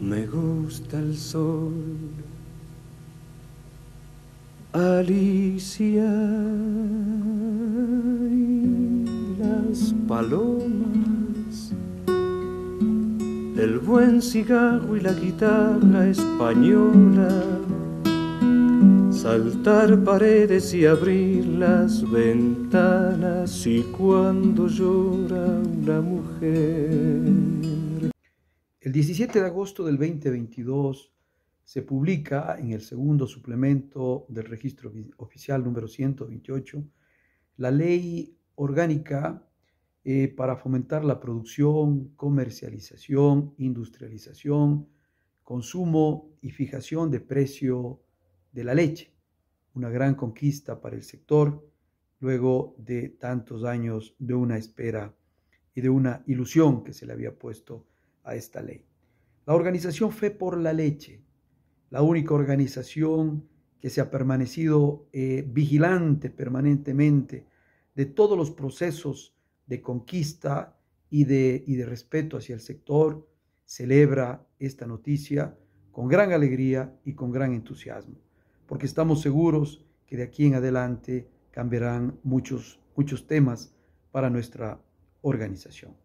Me gusta el sol, Alicia, y las palomas, el buen cigarro y la guitarra española, saltar paredes y abrir las ventanas, y cuando llora una mujer. El 17 de agosto del 2022 se publica en el segundo suplemento del registro oficial número 128 la ley orgánica para fomentar la producción, comercialización, industrialización, consumo y fijación de precio de la leche. Una gran conquista para el sector luego de tantos años de una espera y de una ilusión que se le había puesto a esta ley. La organización Fe por la Leche, la única organización que se ha permanecido vigilante permanentemente de todos los procesos de conquista y de respeto hacia el sector, celebra esta noticia con gran alegría y con gran entusiasmo, porque estamos seguros que de aquí en adelante cambiarán muchos temas para nuestra organización.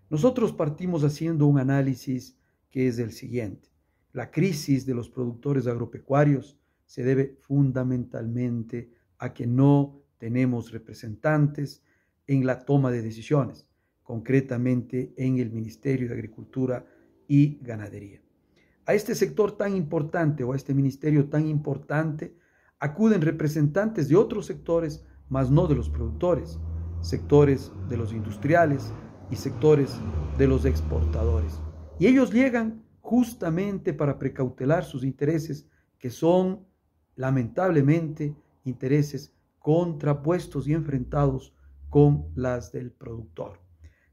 Nosotros partimos haciendo un análisis que es el siguiente. La crisis de los productores agropecuarios se debe fundamentalmente a que no tenemos representantes en la toma de decisiones, concretamente en el Ministerio de Agricultura y Ganadería. A este sector tan importante o a este ministerio tan importante acuden representantes de otros sectores, mas no de los productores, sectores de los industriales y sectores de los exportadores. Y ellos llegan justamente para precautelar sus intereses, que son lamentablemente intereses contrapuestos y enfrentados con las del productor.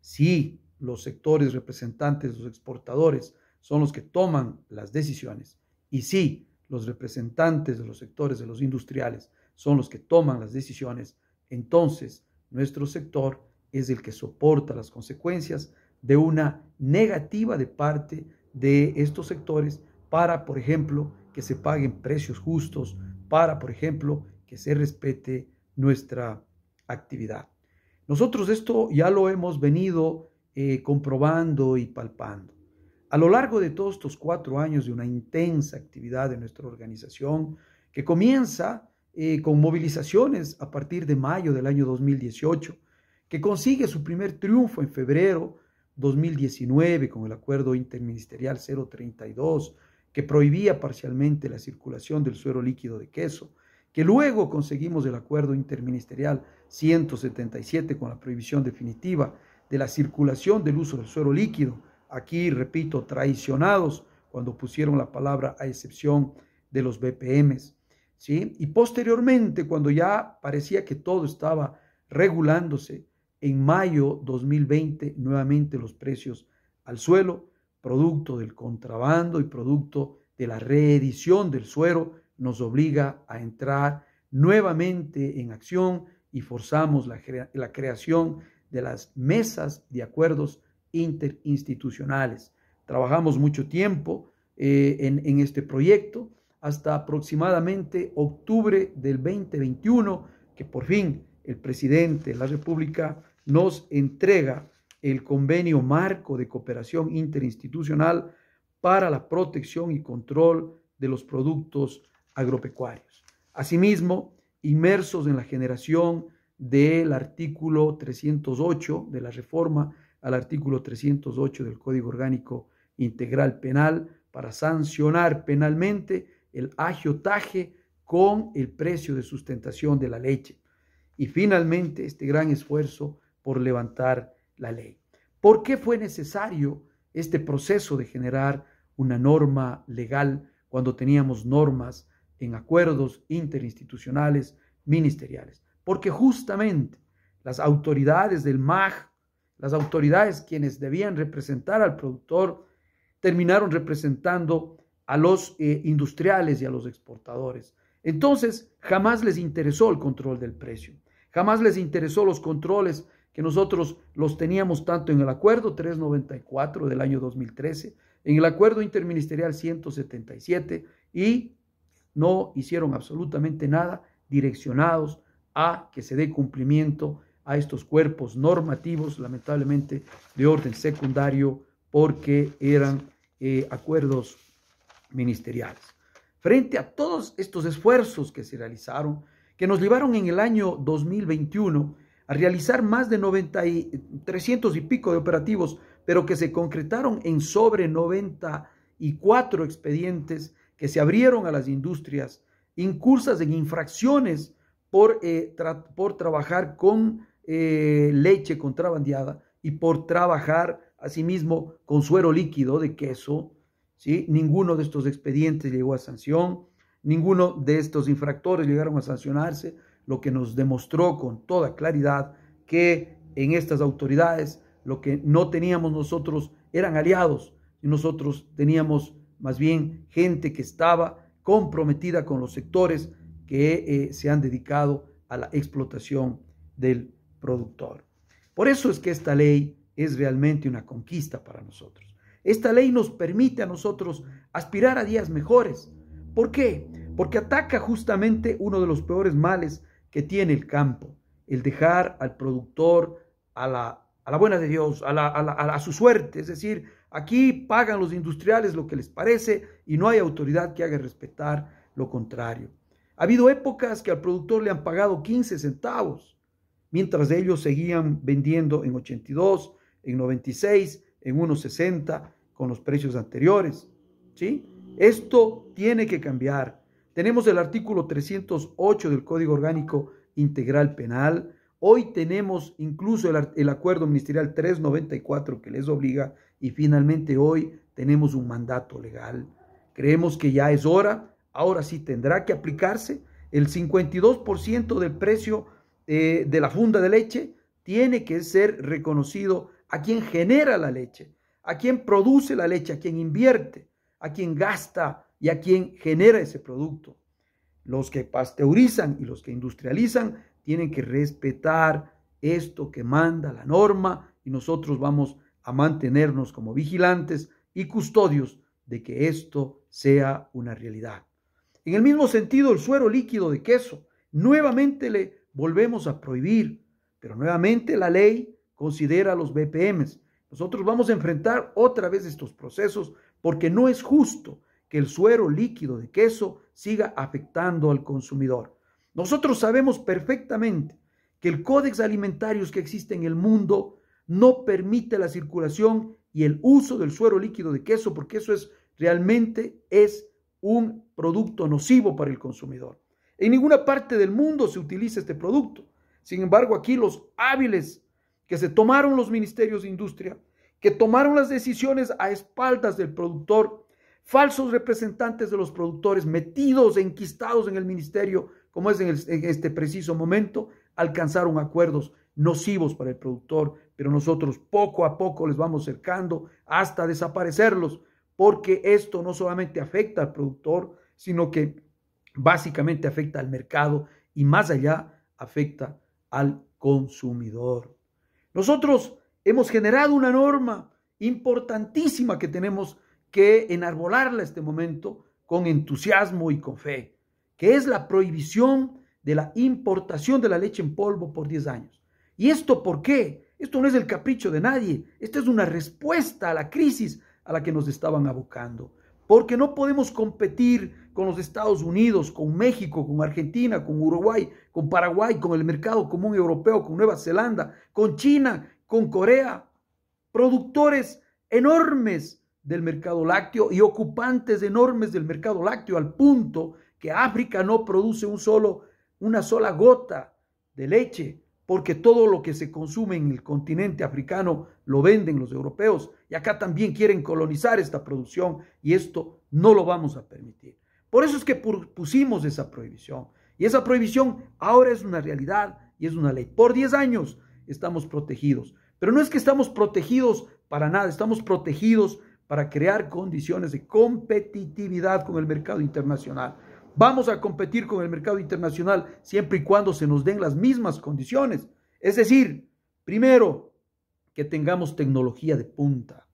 Si los sectores representantes de los exportadores son los que toman las decisiones, y si los representantes de los sectores de los industriales son los que toman las decisiones, entonces nuestro sector es el que soporta las consecuencias de una negativa de parte de estos sectores para, por ejemplo, que se paguen precios justos, para, por ejemplo, que se respete nuestra actividad. Nosotros esto ya lo hemos venido comprobando y palpando. A lo largo de todos estos 4 años de una intensa actividad de nuestra organización, que comienza con movilizaciones a partir de mayo del año 2018, que consigue su primer triunfo en febrero 2019 con el acuerdo interministerial 032, que prohibía parcialmente la circulación del suero líquido de queso, que luego conseguimos el acuerdo interministerial 177 con la prohibición definitiva de la circulación del uso del suero líquido. Aquí, repito, traicionados cuando pusieron la palabra a excepción de los BPMs, ¿sí? Y posteriormente, cuando ya parecía que todo estaba regulándose, en mayo 2020, nuevamente los precios al suelo, producto del contrabando y producto de la reedición del suero, nos obliga a entrar nuevamente en acción y forzamos la creación de las mesas de acuerdos interinstitucionales. Trabajamos mucho tiempo en este proyecto hasta aproximadamente octubre del 2021, que por fin el presidente de la República nos entrega el convenio marco de cooperación interinstitucional para la protección y control de los productos agropecuarios. Asimismo, inmersos en la generación del artículo 308 de la reforma al artículo 308 del Código Orgánico Integral Penal para sancionar penalmente el agiotaje con el precio de sustentación de la leche. Y finalmente este gran esfuerzo por levantar la ley. ¿Por qué fue necesario este proceso de generar una norma legal cuando teníamos normas en acuerdos interinstitucionales ministeriales? Porque justamente las autoridades del MAG, las autoridades quienes debían representar al productor, terminaron representando a los industriales y a los exportadores. Entonces, jamás les interesó el control del precio, jamás les interesó los controles que nosotros los teníamos tanto en el acuerdo 394 del año 2013 en el acuerdo interministerial 177 y no hicieron absolutamente nada direccionados a que se dé cumplimiento a estos cuerpos normativos, lamentablemente de orden secundario, porque eran acuerdos ministeriales. Frente a todos estos esfuerzos que se realizaron, que nos llevaron en el año 2021 a realizar más de 300 y pico de operativos, pero que se concretaron en sobre 94 expedientes que se abrieron a las industrias incursas en infracciones por trabajar con leche contrabandeada y por trabajar asimismo con suero líquido de queso, ¿sí? Ninguno de estos expedientes llegó a sanción, ninguno de estos infractores llegaron a sancionarse, lo que nos demostró con toda claridad que en estas autoridades lo que no teníamos nosotros eran aliados, y nosotros teníamos más bien gente que estaba comprometida con los sectores que se han dedicado a la explotación del productor. Por eso es que esta ley es realmente una conquista para nosotros. Esta ley nos permite a nosotros aspirar a días mejores. ¿Por qué? Porque ataca justamente uno de los peores males que tiene el campo, el dejar al productor a la buena de Dios, a su suerte. Es decir, aquí pagan los industriales lo que les parece y no hay autoridad que haga respetar lo contrario. Ha habido épocas que al productor le han pagado 15 centavos, mientras ellos seguían vendiendo en 82, en 96, en 1.60 con los precios anteriores, ¿sí? Esto tiene que cambiar. Tenemos el artículo 308 del Código Orgánico Integral Penal. Hoy tenemos incluso el acuerdo ministerial 394 que les obliga y finalmente hoy tenemos un mandato legal. Creemos que ya es hora, ahora sí tendrá que aplicarse. El 52% del precio de la funda de leche tiene que ser reconocido a quien genera la leche, a quien produce la leche, a quien invierte, a quien gasta y a quien genera ese producto. Los que pasteurizan y los que industrializan tienen que respetar esto que manda la norma y nosotros vamos a mantenernos como vigilantes y custodios de que esto sea una realidad. En el mismo sentido, el suero líquido de queso, nuevamente le volvemos a prohibir, pero nuevamente la ley considera los BPMs. Nosotros vamos a enfrentar otra vez estos procesos porque no es justo que el suero líquido de queso siga afectando al consumidor. Nosotros sabemos perfectamente que el Códex Alimentarios que existe en el mundo no permite la circulación y el uso del suero líquido de queso porque eso realmente es un producto nocivo para el consumidor. En ninguna parte del mundo se utiliza este producto. Sin embargo, aquí los hábiles que se tomaron los ministerios de industria, que tomaron las decisiones a espaldas del productor, falsos representantes de los productores metidos, enquistados en el ministerio, como es en este preciso momento, alcanzaron acuerdos nocivos para el productor, pero nosotros poco a poco les vamos cercando hasta desaparecerlos, porque esto no solamente afecta al productor, sino que básicamente afecta al mercado y más allá afecta al consumidor. Nosotros hemos generado una norma importantísima que tenemos que enarbolarla en este momento con entusiasmo y con fe, que es la prohibición de la importación de la leche en polvo por 10 años. ¿Y esto por qué? Esto no es el capricho de nadie, esta es una respuesta a la crisis a la que nos estaban abocando, porque no podemos competir con los Estados Unidos, con México, con Argentina, con Uruguay, con Paraguay, con el mercado común europeo, con Nueva Zelanda, con China, con Corea, productores enormes del mercado lácteo y ocupantes enormes del mercado lácteo, al punto que África no produce una sola gota de leche, porque todo lo que se consume en el continente africano lo venden los europeos y acá también quieren colonizar esta producción y esto no lo vamos a permitir. Por eso es que pusimos esa prohibición y esa prohibición ahora es una realidad y es una ley. Por 10 años estamos protegidos, pero no es que estamos protegidos para nada, estamos protegidos para crear condiciones de competitividad con el mercado internacional. Vamos a competir con el mercado internacional siempre y cuando se nos den las mismas condiciones. Es decir, primero, que tengamos tecnología de punta.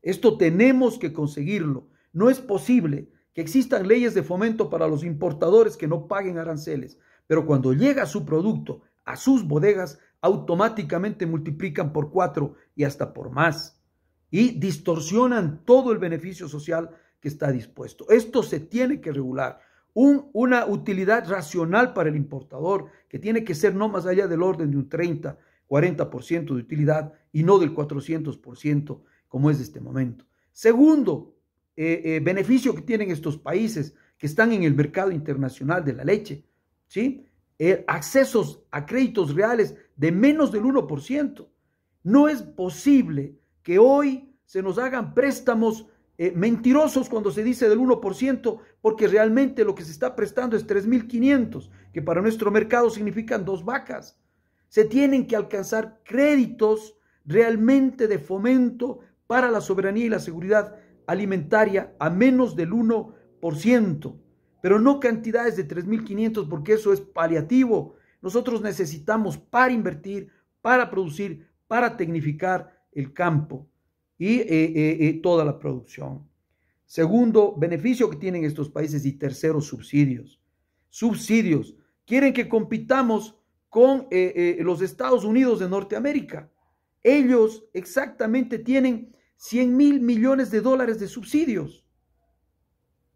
Esto tenemos que conseguirlo. No es posible que existan leyes de fomento para los importadores que no paguen aranceles, pero cuando llega su producto a sus bodegas, automáticamente multiplican por 4 y hasta por más, y distorsionan todo el beneficio social que está dispuesto. Esto se tiene que regular. Una utilidad racional para el importador, que tiene que ser no más allá del orden de un 30, 40% de utilidad y no del 400% como es de este momento. Segundo, beneficio que tienen estos países que están en el mercado internacional de la leche, ¿sí? Accesos a créditos reales de menos del 1%. No es posible que hoy se nos hagan préstamos mentirosos cuando se dice del 1%, porque realmente lo que se está prestando es 3.500, que para nuestro mercado significan 2 vacas. Se tienen que alcanzar créditos realmente de fomento para la soberanía y la seguridad alimentaria a menos del 1%, pero no cantidades de 3.500, porque eso es paliativo. Nosotros necesitamos para invertir, para producir, para tecnificar el campo y toda la producción. Segundo, beneficio que tienen estos países. Y tercero, subsidios. Subsidios. Quieren que compitamos con los Estados Unidos de Norteamérica. Ellos exactamente tienen 100.000 millones de dólares de subsidios.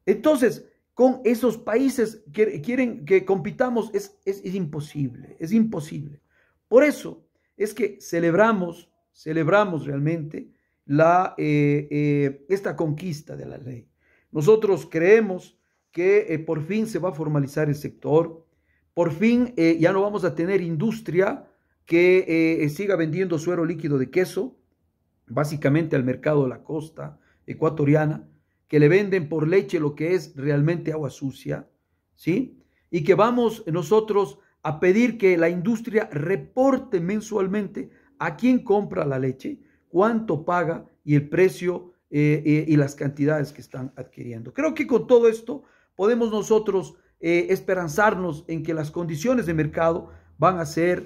Entonces, con esos países que quieren que compitamos es imposible, es imposible. Por eso es que celebramos realmente esta conquista de la ley. Nosotros creemos que por fin se va a formalizar el sector, por fin ya no vamos a tener industria que siga vendiendo suero líquido de queso, básicamente al mercado de la costa ecuatoriana, que le venden por leche lo que es realmente agua sucia, ¿sí? Y que vamos nosotros a pedir que la industria reporte mensualmente a quién compra la leche, cuánto paga y el precio y las cantidades que están adquiriendo. Creo que con todo esto podemos nosotros esperanzarnos en que las condiciones de mercado van a ser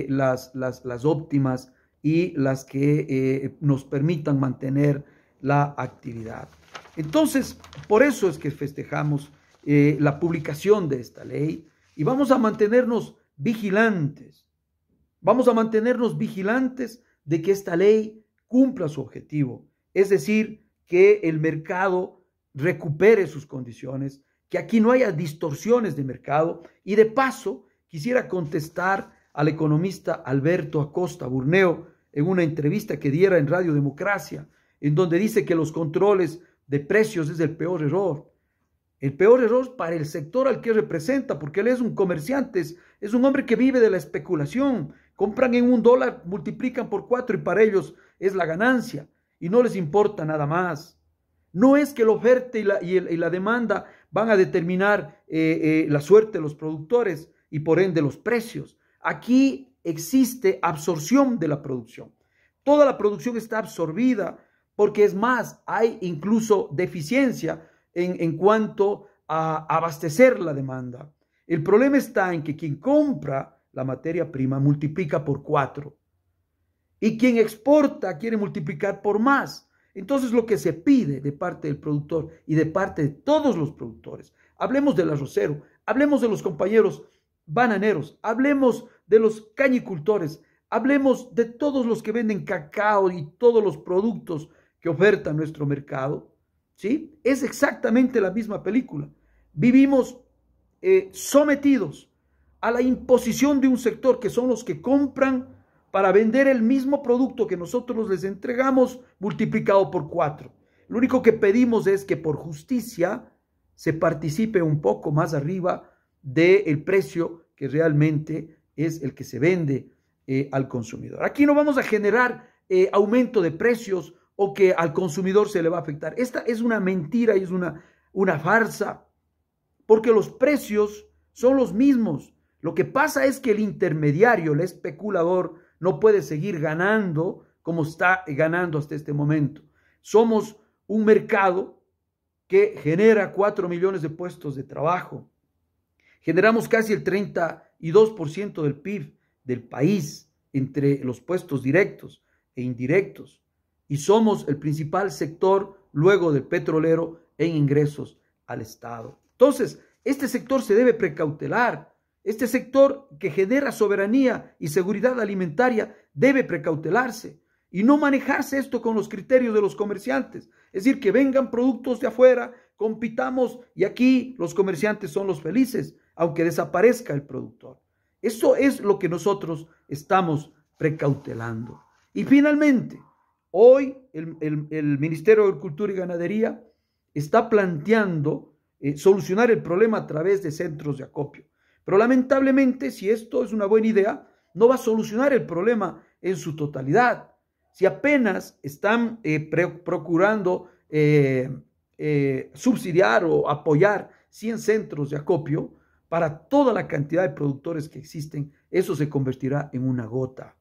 las óptimas y las que nos permitan mantener la actividad. Entonces, por eso es que festejamos la publicación de esta ley y vamos a mantenernos vigilantes. Vamos a mantenernos vigilantes de que esta ley cumpla su objetivo, es decir, que el mercado recupere sus condiciones, que aquí no haya distorsiones de mercado. Y de paso, quisiera contestar al economista Alberto Acosta Burneo en una entrevista que diera en Radio Democracia, en donde dice que los controles de precios es el peor error. El peor error para el sector al que representa, porque él es un comerciante, es un hombre que vive de la especulación. Compran en $1, multiplican por 4 y para ellos es la ganancia y no les importa nada más. No es que la oferta y la demanda van a determinar la suerte de los productores y por ende los precios. Aquí existe absorción de la producción. Toda la producción está absorbida porque es más, hay incluso deficiencia en cuanto a abastecer la demanda. El problema está en que quien compra la materia prima multiplica por 4 y quien exporta quiere multiplicar por más. Entonces lo que se pide de parte del productor y de parte de todos los productores, hablemos del arrocero, hablemos de los compañeros bananeros, hablemos de los cañicultores, hablemos de todos los que venden cacao y todos los productos que oferta nuestro mercado, ¿sí? Es exactamente la misma película. Vivimos sometidos a la imposición de un sector que son los que compran para vender el mismo producto que nosotros les entregamos multiplicado por 4. Lo único que pedimos es que por justicia se participe un poco más arriba del precio que realmente es el que se vende al consumidor. Aquí no vamos a generar aumento de precios o que al consumidor se le va a afectar. Esta es una mentira y es una farsa, porque los precios son los mismos. Lo que pasa es que el intermediario, el especulador, no puede seguir ganando como está ganando hasta este momento. Somos un mercado que genera 4 millones de puestos de trabajo. Generamos casi el 32% del PIB del país entre los puestos directos e indirectos. y somos el principal sector luego del petrolero en ingresos al Estado. Entonces, este sector se debe precautelar. Este sector que genera soberanía y seguridad alimentaria debe precautelarse y no manejarse esto con los criterios de los comerciantes. Es decir, que vengan productos de afuera, compitamos y aquí los comerciantes son los felices, aunque desaparezca el productor. Eso es lo que nosotros estamos precautelando. Y finalmente, hoy el Ministerio de Agricultura y Ganadería está planteando solucionar el problema a través de centros de acopio. Pero lamentablemente, si esto es una buena idea, no va a solucionar el problema en su totalidad. Si apenas están procurando subsidiar o apoyar 100 centros de acopio para toda la cantidad de productores que existen, eso se convertirá en una gota.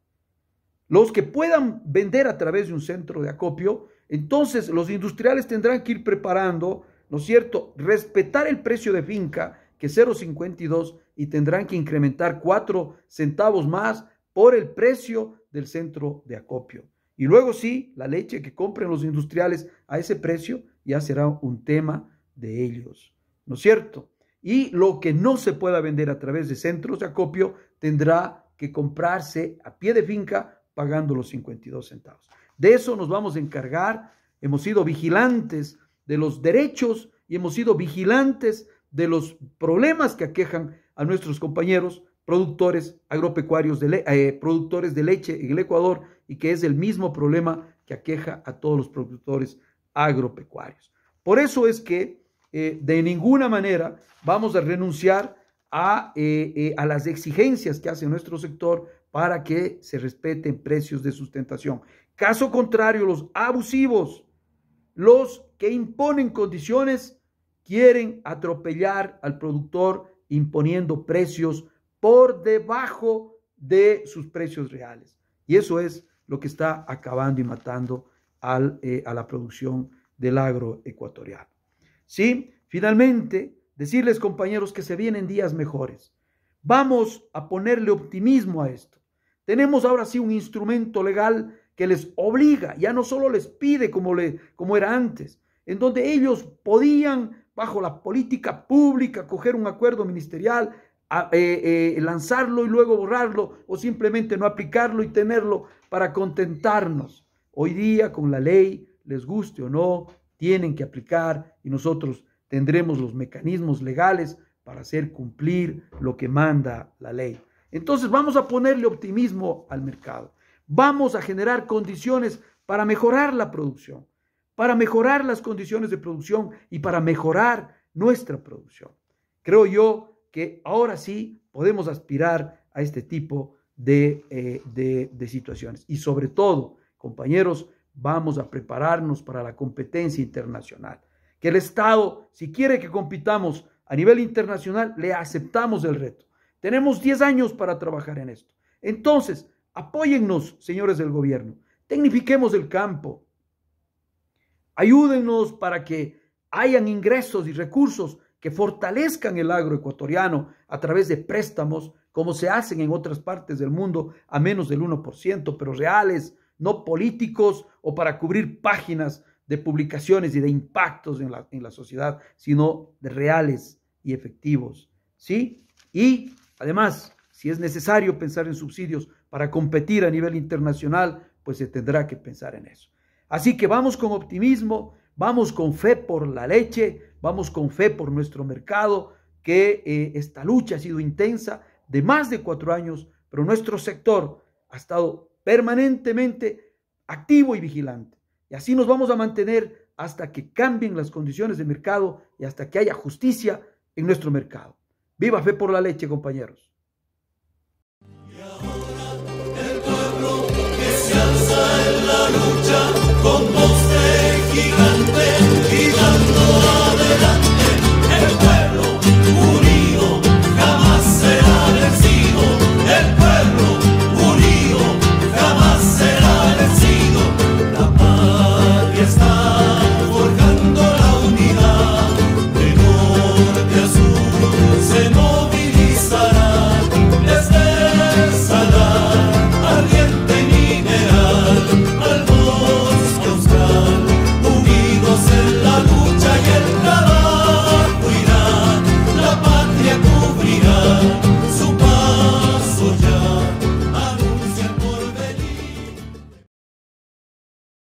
Los que puedan vender a través de un centro de acopio, entonces los industriales tendrán que ir preparando, ¿no es cierto?, respetar el precio de finca, que es 0.52, y tendrán que incrementar 4 centavos más por el precio del centro de acopio. Y luego sí, la leche que compren los industriales a ese precio ya será un tema de ellos, ¿no es cierto? Y lo que no se pueda vender a través de centros de acopio tendrá que comprarse a pie de finca pagando los 52 centavos. De eso nos vamos a encargar. Hemos sido vigilantes de los derechos y hemos sido vigilantes de los problemas que aquejan a nuestros compañeros productores agropecuarios, productores de leche en el Ecuador, y que es el mismo problema que aqueja a todos los productores agropecuarios. Por eso es que de ninguna manera vamos a renunciar a las exigencias que hace nuestro sector para que se respeten precios de sustentación. Caso contrario, los abusivos, los que imponen condiciones, quieren atropellar al productor imponiendo precios por debajo de sus precios reales. Y eso es lo que está acabando y matando a la producción del agro ecuatoriano. ¿Sí? Finalmente, decirles, compañeros, que se vienen días mejores. Vamos a ponerle optimismo a esto. Tenemos ahora sí un instrumento legal que les obliga, ya no solo les pide como era antes, en donde ellos podían, bajo la política pública, coger un acuerdo ministerial, lanzarlo y luego borrarlo, o simplemente no aplicarlo y tenerlo para contentarnos. Hoy día, con la ley, les guste o no, tienen que aplicar, y nosotros tendremos los mecanismos legales para hacer cumplir lo que manda la ley. Entonces vamos a ponerle optimismo al mercado. Vamos a generar condiciones para mejorar la producción, para mejorar las condiciones de producción y para mejorar nuestra producción. Creo yo que ahora sí podemos aspirar a este tipo de situaciones. Y sobre todo, compañeros, vamos a prepararnos para la competencia internacional. Que el Estado, si quiere que compitamos a nivel internacional, le aceptamos el reto. Tenemos 10 años para trabajar en esto. Entonces, apóyennos, señores del gobierno. Tecnifiquemos el campo. Ayúdennos para que hayan ingresos y recursos que fortalezcan el agro ecuatoriano a través de préstamos, como se hacen en otras partes del mundo, a menos del 1%, pero reales, no políticos o para cubrir páginas de publicaciones y de impactos en la sociedad, sino de reales y efectivos, ¿sí? Y además, si es necesario pensar en subsidios para competir a nivel internacional, pues se tendrá que pensar en eso. Así que vamos con optimismo, vamos con fe por la leche, vamos con fe por nuestro mercado, que esta lucha ha sido intensa de más de 4 años, pero nuestro sector ha estado permanentemente activo y vigilante. Y así nos vamos a mantener hasta que cambien las condiciones de mercado y hasta que haya justicia en nuestro mercado. ¡Viva Fe por la Leche, compañeros! Y ahora el pueblo que se alza en la lucha